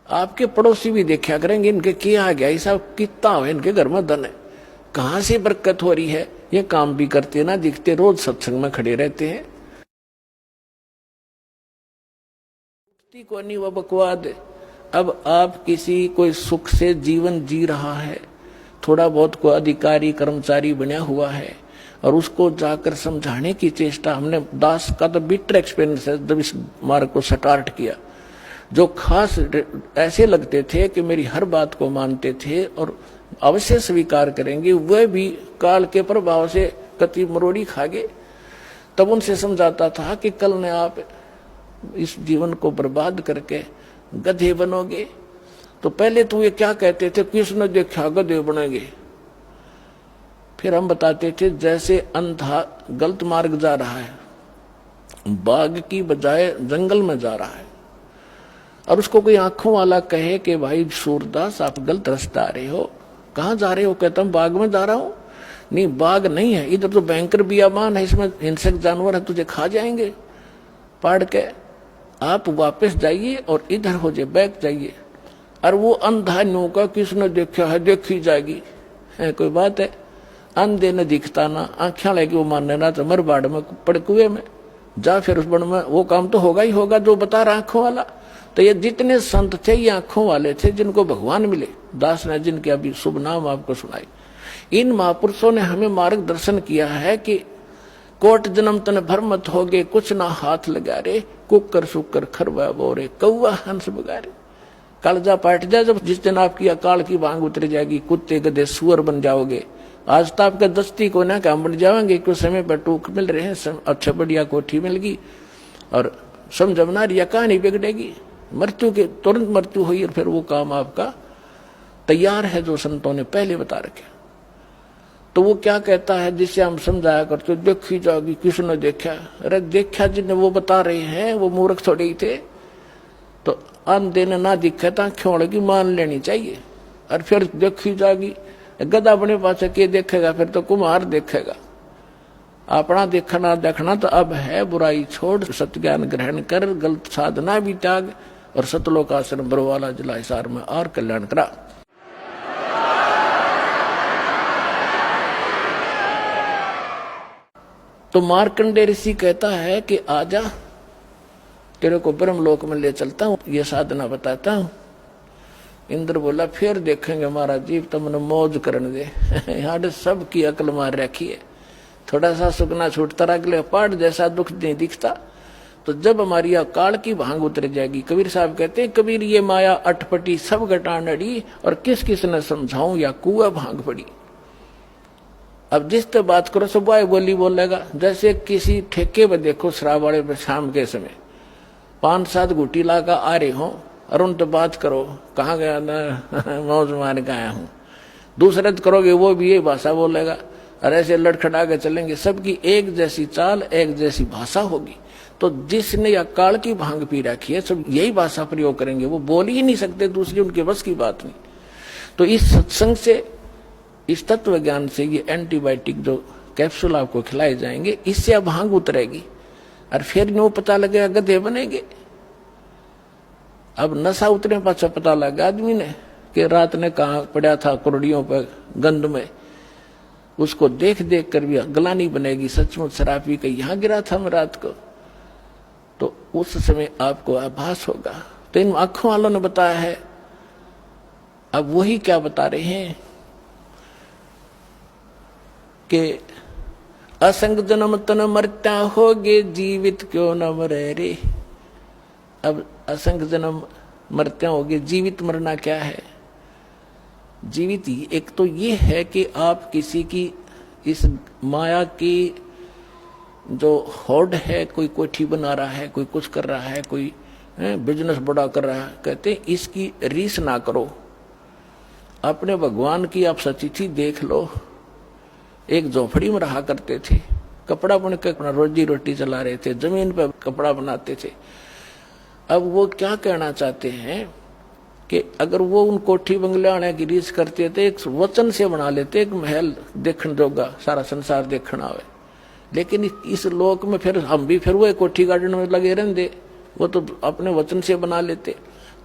आपके पड़ोसी भी देखा करेंगे इनके क्या आ गया, ऐसा कितना हो इनके घर में धन है, कहां से बरकत हो रही है। ये काम भी करते ना दिखते, रोज सत्संग में खड़े रहते हैं। को नहीं वो बकवाद। अब आप किसी कोई सुख से जीवन जी रहा है, थोड़ा बहुत कोई अधिकारी कर्मचारी बना हुआ है, और उसको जाकर समझाने की चेष्टा, हमने दास का तो बिटर एक्सपीरियंस है जब इस मार्ग को स्टार्ट किया। जो खास ऐसे लगते थे कि मेरी हर बात को मानते थे और अवश्य स्वीकार करेंगे, वह भी काल के प्रभाव से कति मरोड़ी खा गए। तब उनसे समझाता था कि कल ने आप इस जीवन को बर्बाद करके गधे बनोगे। तो पहले तो ये क्या कहते थे, किसने देखा गधे बनेंगे। फिर हम बताते थे जैसे अंधा गलत मार्ग जा रहा है, बाग की बजाय जंगल में जा रहा है, और उसको कोई आंखों वाला कहे कि भाई सूरदास आप गलत रास्ते आ रहे हो, कहाँ जा रहे हो, कहता हूं बाग में जा रहा हूं। नहीं बाग नहीं है, इधर तो भयंकर बियाबान है, इसमें हिंसक जानवर है, तुझे खा जाएंगे पाड़ के, आप वापस जाइए और इधर हो जाए, बैक जाइए। और वो अंधा नो का किसने देखा है, देखी जाएगी है, कोई बात है। अंधे न दिखता ना, आंखें लगी वो मानने ना, तो मर बाड़ में पड़ कुएं में जा, फिर उस बड़ में वो काम तो होगा ही होगा जो बता रहा आंखों वाला। तो ये जितने संत थे ये आंखों वाले थे जिनको भगवान मिले, दास ने जिनके अभी शुभ नाम आपको सुनाई। इन महापुरुषों ने हमें मार्गदर्शन किया है कि कोट जन्म तन भर मत होगे, कुछ ना हाथ लगा रे, कुकर सुकर खरवा बोरे, कौआ हंस बगारे। कालजा पाट जाए जब जिस दिन आपकी अकाल की बांग उतर जाएगी, कुत्ते गधे सुअर बन जाओगे। आज तो आपका दस्ती को ना काम बन जाएंगे, कुछ समय पर टूक मिल रहे हैं, अच्छा बढ़िया कोठी मिल गई और समझना रिया कहानी बिगड़ेगी, मृत्यु के तुरंत मृत्यु हुई और फिर वो काम आपका तैयार है जो संतों ने पहले बता रखे। तो वो क्या कहता है जिससे हम समझाया करते, देखी जाएगी किसने देखा। अरे देखा जिन्हें वो बता रहे हैं वो मूर्ख थोड़े ही थे। तो अंधे ने ना दिखा था क्यों की मान लेनी चाहिए, और फिर देखी जाएगी। गधा अपने पास के देखेगा, फिर तो कुम्हार देखेगा। अपना देखना देखना तो अब है, बुराई छोड़ सत्य ज्ञान ग्रहण कर, गलत साधना भी त्याग, और सतलोकाश्रम बरवाला जिला हिसार में और कल्याण करा। तो मार्कंडेय ऋषि कहता है कि आजा तेरे को ब्रह्मलोक में ले चलता हूं, ये साधना बताता हूं। इंद्र बोला फिर देखेंगे महाराज जी, तुमने मौज करने दे। यहाँ सब की अकल मार रखी है, थोड़ा सा सुखना छूटता रहा, अगले पहाड़ जैसा दुख नहीं दिखता। तो जब हमारी अकाल की भांग उतर जाएगी, कबीर साहब कहते हैं कबीर ये माया अटपटी सब घटान अड़ी, और किस किस ने समझाऊं या कुआ भांग पड़ी। अब जिस तरह बात करो सब वाय बोली बोलेगा। जैसे किसी ठेके में देखो शराब वाले पे शाम के समय 5-7 घुटी लाकर आ रहे हो, और उन तो बात करो कहाँ गया ना, मौज मार के आया हूँ। दूसरे तो करोगे वो भी यही भाषा बोलेगा, और ऐसे लड़खड़ा के चलेंगे। सबकी एक जैसी चाल एक जैसी भाषा होगी। तो जिसने अकाल की भांग पी रखी है सब यही भाषा प्रयोग करेंगे, वो बोल ही नहीं सकते दूसरी, उनके बस की बात नहीं। तो इस सत्संग से, इस तत्व ज्ञान से, ये एंटीबायोटिक जो कैप्सूल आपको खिलाए जाएंगे, इससे अब भांग उतरेगी, और फिर नो पता लगेगा गधे बनेंगे। अब नशा उतरे पाछा पता लगा आदमी ने कि रात ने कहा पड़ा था कुर्डियों पर गंद में, उसको देख देख कर भी गलानी बनेगी, सचमुच शराब पी के यहाँ गिरा था मैं रात को। तो उस समय आपको आभास होगा। तो इन आंखों वालों ने बताया है। अब वही क्या बता रहे हैं कि असंग जन्म तन मरता होगे, जीवित क्यों न मरे रे। अब असंग जन्म मरते होगे, जीवित मरना क्या है। जीवित ही एक तो ये है कि आप किसी की इस माया की जो होड़ है, कोई कोठी बना रहा है, कोई कुछ कर रहा है, कोई बिजनेस बड़ा कर रहा है, कहते इसकी रीस ना करो। अपने भगवान की आप सचिथि देख लो। एक झोपड़ी में रहा करते थे, कपड़ा बुन के अपना रोजी रोटी चला रहे थे, जमीन पर कपड़ा बनाते थे। अब वो क्या कहना चाहते हैं कि अगर वो उन कोठी बंगले आने की रीस करते थे, एक वचन से बना लेते, एक महल देखने जोगा, सारा संसार देखना आवे। लेकिन इस लोक में फिर हम भी फिर वो कोठी गार्डन में लगे रहते, वो तो अपने वचन से बना लेते।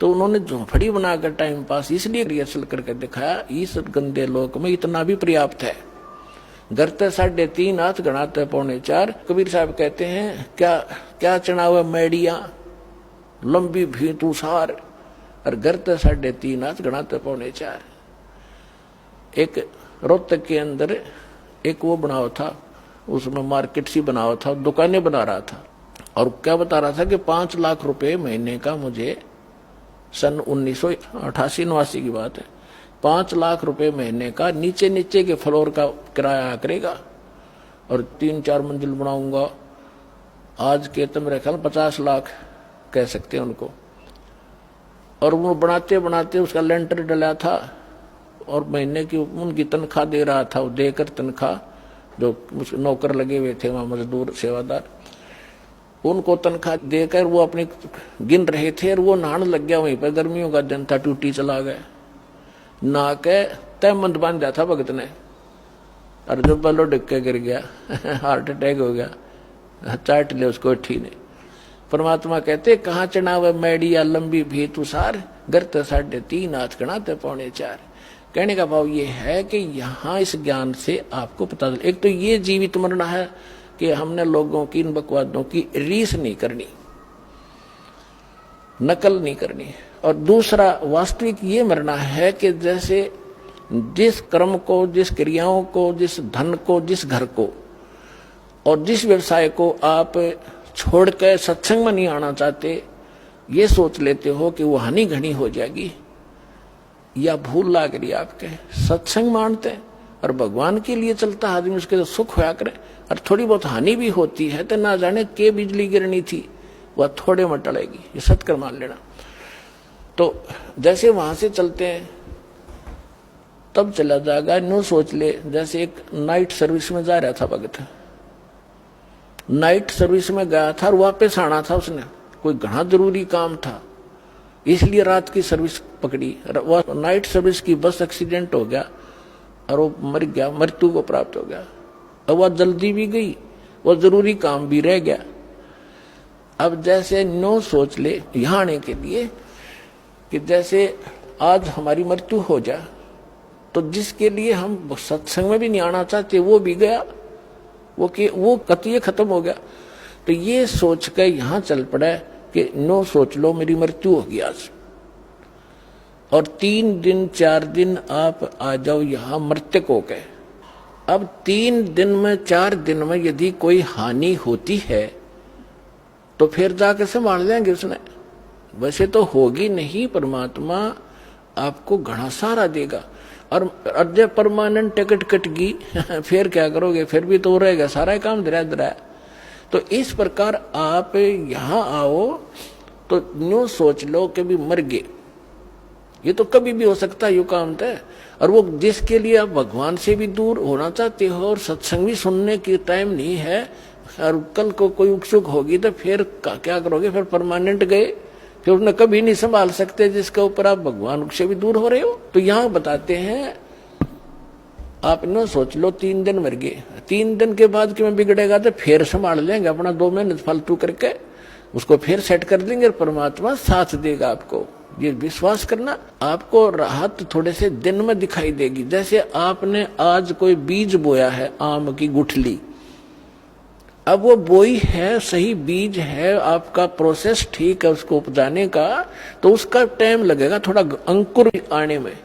तो उन्होंने झोंपड़ी बनाकर टाइम पास इसलिए रिहर्सल करके दिखाया, इस गंदे लोक में इतना भी पर्याप्त है। घर ते 3.5 हाथ, गणाते 4.25। कबीर साहब कहते हैं क्या क्या चढ़ावा मैडिया लंबी भी तुषार, और घर ते 3.5 हाथ, गणाते 4.25। एक रोहतक के अंदर एक वो बनावा था, उसमें मार्केट सी बनावा था, दुकानें बना रहा था, और क्या बता रहा था कि 5 लाख रुपए महीने का मुझे, सन 1988-89 की बात है, 5 लाख रुपए महीने का नीचे नीचे के फ्लोर का किराया करेगा, और 3-4 मंजिल बनाऊंगा। आज के तो मेरे ख्याल 50 लाख कह सकते हैं उनको। और वो बनाते बनाते उसका लेंटर डला था, और महीने की उनकी तनख्वाह दे रहा था, वो देकर तनख्वाह, जो नौकर लगे हुए थे वहां, मजदूर सेवादार, उनको तनख्वाह देकर वो अपनी गिन रहे थे। और वो नहाने लग गया वहीं पर, गर्मियों का दिन था, टूटी चला गया, नहा के तहमंद बांध दिया था भगत ने, और जब बलो डिग के गिर गया हार्ट अटैक हो गया, चाट ले उसको ठी ने। परमात्मा कहते कहाँ चढ़ावे मैडिया लंबी भी तुषार, घर ते 3.5 हाथ, गणाते 4.25। कहने का भाव ये है कि यहाँ इस ज्ञान से आपको पता चल, एक तो ये जीवित मरना है कि हमने लोगों की इन बकवादों की रीस नहीं करनी, नकल नहीं करनी, और दूसरा वास्तविक ये मरना है कि जैसे जिस कर्म को, जिस क्रियाओं को, जिस धन को, जिस घर को और जिस व्यवसाय को आप छोड़ कर सत्संग में नहीं आना चाहते, ये सोच लेते हो कि वो हानि घनी हो जाएगी, या भूल लाग रही आपके, सत्संग मानते और भगवान के लिए चलता आदमी, उसके तो सुख होया करे, और थोड़ी बहुत हानि भी होती है तो ना जाने के बिजली गिरनी थी, वह थोड़े में टलेगी, ये सत्कर मान लेना। तो जैसे वहां से चलते हैं तब चला जाएगा। नो सोच ले, जैसे एक नाइट सर्विस में जा रहा था भगत, नाइट सर्विस में गया था और वापस आना था उसने, कोई घना जरूरी काम था, इसलिए रात की सर्विस पकड़ी। वह नाइट सर्विस की बस एक्सीडेंट हो गया और वो मर गया, मृत्यु को प्राप्त हो गया। अब वह जल्दी भी गई, वह जरूरी काम भी रह गया। अब जैसे नो सोच ले यहां आने के लिए कि जैसे आज हमारी मृत्यु हो जाए, तो जिसके लिए हम सत्संग में भी नहीं आना चाहते वो भी गया, वो कतिये खत्म हो गया। तो ये सोच कर यहां चल पड़ा कि नो सोच लो मेरी मृत्यु होगी आज, और 3 दिन 4 दिन आप आ जाओ यहां मृतक हो गए। अब 3 दिन में 4 दिन में यदि कोई हानि होती है तो फिर जाकर संभाल लेंगे उसने, वैसे तो होगी नहीं, परमात्मा आपको घना सहारा देगा। और जब परमानेंट टिकट कट गई फिर क्या करोगे, फिर भी तो रहेगा सारा काम धरा। तो इस प्रकार आप यहां आओ तो न्यू सोच लो कि भी मर गए, ये तो कभी भी हो सकता है, यू काम तय। और वो जिसके लिए आप भगवान से भी दूर होना चाहते हो और सत्संग भी सुनने की टाइम नहीं है, और कल को कोई उत्सुक होगी तो फिर क्या करोगे, फिर परमानेंट गए, फिर उसने कभी नहीं संभाल सकते जिसके ऊपर आप भगवान से भी दूर हो रहे हो। तो यहां बताते हैं आप न सोच लो 3 दिन मर गए, 3 दिन के बाद कि मैं बिगड़ेगा तो फिर संभाल लेंगे अपना 2 महीने फालतू करके, उसको फिर सेट कर देंगे और परमात्मा साथ देगा आपको। ये विश्वास करना, आपको राहत थोड़े से दिन में दिखाई देगी। जैसे आपने आज कोई बीज बोया है, आम की गुठली, अब वो बोई है, सही बीज है, आपका प्रोसेस ठीक है उसको उपजाने का, तो उसका टाइम लगेगा थोड़ा अंकुर आने में।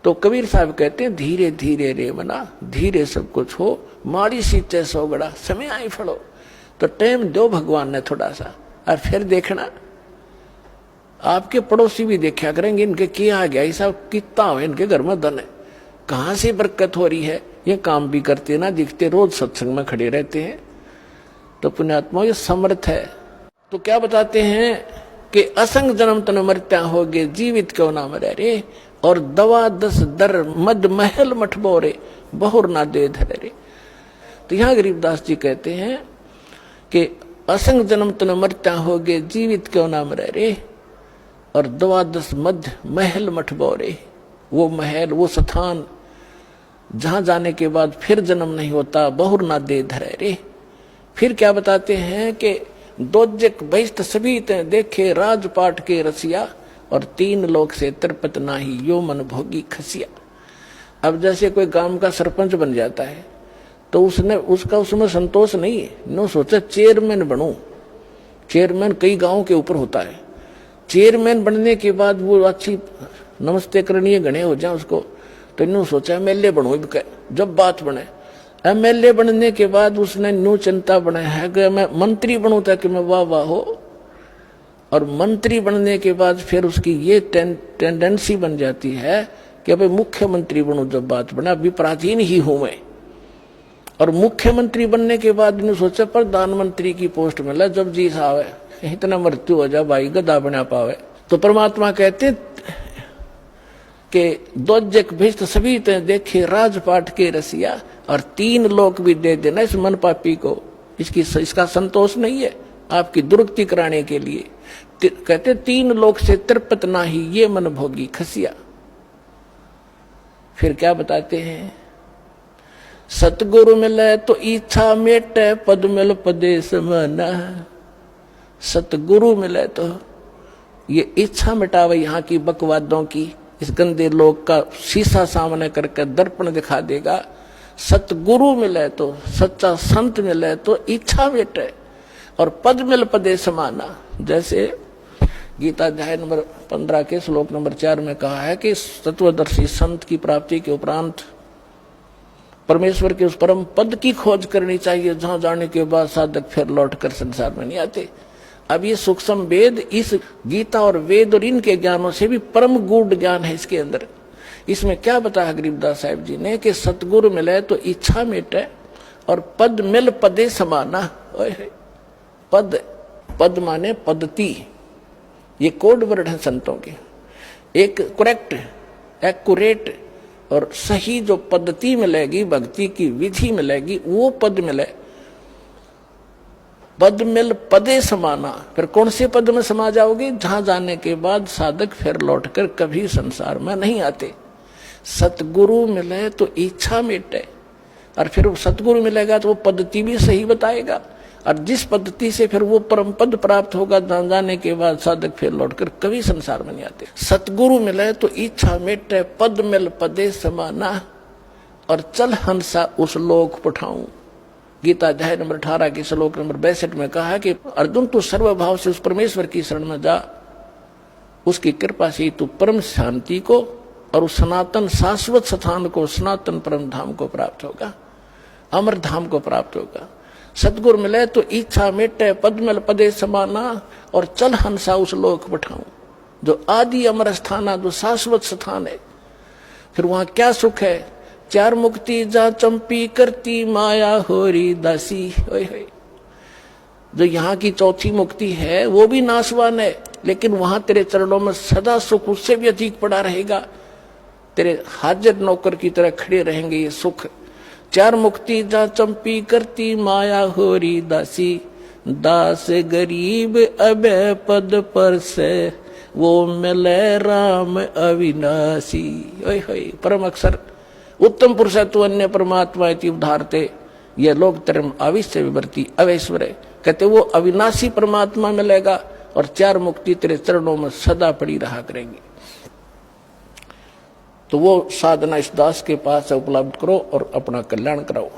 तो कबीर साहब कहते हैं धीरे धीरे रे मना, धीरे सब कुछ हो, मारी सीते सोगड़ा, समय आई फड़ो। तो टाइम दो भगवान ने थोड़ा सा, और फिर देखना आपके पड़ोसी भी देखा करेंगे इनके क्या आ गया, ऐसा कितना हो इनके घर में धन है, कहां से बरकत हो रही है, ये काम भी करते ना दिखते, रोज सत्संग में खड़े रहते हैं। तो पुण्यात्मा ये समर्थ है। तो क्या बताते हैं कि असंग जन्म तन मरत्या हो गए, जीवित क्यों ना मरे रे, और दवा 10 दर मद महल मठ बोरे, बहुर ना दे धरे रे। तो यहां गरीबदास जी कहते हैं कि असंग जन्म तन मरत्या हो गए, जीवित क्यों ना मरे रे, और 10 मद महल मठ बोरे, वो महल, वो स्थान जहां जाने के बाद फिर जन्म नहीं होता, बहुर ना दे धरे रे। फिर क्या बताते हैं कि दोजक बहिष्ठ सभी ते देखे राजपाट के रसिया, और 3 लोक से तृप्त नाही, यो मन भोगी खसिया। अब जैसे कोई गांव का सरपंच बन जाता है तो उसमें संतोष नहीं है, नो सोचा चेयरमैन बनूं। चेयरमैन कई गांव के ऊपर होता है। चेयरमैन बनने के बाद वो अच्छी नमस्ते करणीय गणे हो जाए उसको, तो इन्हों सोचा एमएलए बनूं। जब बात बने एमएलए बनने के बाद उसने न्यू चिंता बनाया है कि मैं मंत्री बनूं ताकि मैं वाह वाह हो। और मंत्री बनने के बाद फिर उसकी ये टेंडेंसी बन जाती है कि अभी मुख्यमंत्री बनूं। जब बात बना अभी प्राचीन ही हूं मैं, और मुख्यमंत्री बनने के बाद इन्होंने सोचा प्रधानमंत्री की पोस्ट मिला। जब जी साहब है इतना मृत्यु हो जाए भाई गदा बना पावे। तो परमात्मा कहते कि दोजक भिष्ट सभी ते देखे राजपाट के रसिया, और 3 लोक भी दे देना इस मन पापी को। इसका संतोष नहीं है आपकी दुर्गति कराने के लिए। कहते 3 लोक से तृप्त नाही, ये मन भोगी खसिया। फिर क्या बताते हैं, सतगुरु मिले तो इच्छा मेटे, पद मिल पदे समाना। सतगुरु मिले तो ये इच्छा मिटावे यहाँ की बकवादों की, इस गंदे लोग का शीशा सामने करके दर्पण दिखा देगा। सतगुरु मिले तो, सच्चा संत मिले तो इच्छा मिटे, और पद मिल पदे समाना। जैसे गीता अध्याय नंबर 15 के श्लोक नंबर 4 में कहा है कि तत्वदर्शी संत की प्राप्ति के उपरांत परमेश्वर के उस परम पद की खोज करनी चाहिए, जहां जाने के बाद साधक फिर लौटकर संसार में नहीं आते। अब ये सूक्ष्म वेद इस गीता और वेद और इनके ज्ञानों से भी परम गूढ़ ज्ञान है इसके अंदर। इसमें क्या बताया गरीबदास साहिब जी ने कि सतगुरु मिले तो इच्छा मिटे, और पद मिल पदे समाना। पद, पद माने पद्धति, ये कोड वर्ड है संतों के। एक करेक्ट एक्यूरेट और सही जो पद्धति मिलेगी, भक्ति की विधि मिलेगी, वो पद मिले। पद मिल पदे समाना। फिर कौन से पद में समा जाओगे, जहां जाने के बाद साधक फिर लौटकर कभी संसार में नहीं आते। सतगुरु मिले तो इच्छा मिटे, और फिर सतगुरु मिलेगा तो वो पद्धति भी सही बताएगा, और जिस पद्धति से फिर वो परम पद प्राप्त होगा, जहां जाने के बाद साधक फिर लौटकर कभी संसार में नहीं आते। सतगुरु मिले तो इच्छा मिटे, पद मिल पदे समाना, और चल हंसा उस लोक पठाऊं। गीता अध्याय नंबर 18 के श्लोक नंबर 62 में कहा कि अर्जुन तू सर्वभाव से उस परमेश्वर की शरण में जा, उसकी कृपा से तू परम शांति को और उस सनातन शाश्वत स्थान को, सनातन परम धाम को प्राप्त होगा, अमर धाम को प्राप्त होगा। सतगुरु मिले तो इच्छा मिटे, पद मिल पदे समाना, और चल हंसा उस लोक पठाऊं, जो आदि अमर स्थान, जो शाश्वत स्थान है। फिर वहां क्या सुख है, 4 मुक्ति जा चंपी करती माया होरी दासी। जो यहाँ की 4थी मुक्ति है वो भी नाशवान है, लेकिन वहां तेरे चरणों में सदा सुख उससे भी अधिक पड़ा रहेगा। तेरे हाजिर नौकर की तरह खड़े रहेंगे ये सुख। 4 मुक्ति जा चंपी करती माया होरी दासी, दास गरीब अबे पद पर से, वो मिले राम अविनाशी। परम अक्षर उत्तम पुरुष तो अन्य परमात्मा इति उद्धारते, ये लोग तरम आविश्य विवर्ती अवैश्वर। कहते वो अविनाशी परमात्मा मिलेगा, और 4 मुक्ति तेरे चरणों में सदा पड़ी रहा करेंगी। तो वो साधना इस दास के पास उपलब्ध करो और अपना कल्याण कराओ।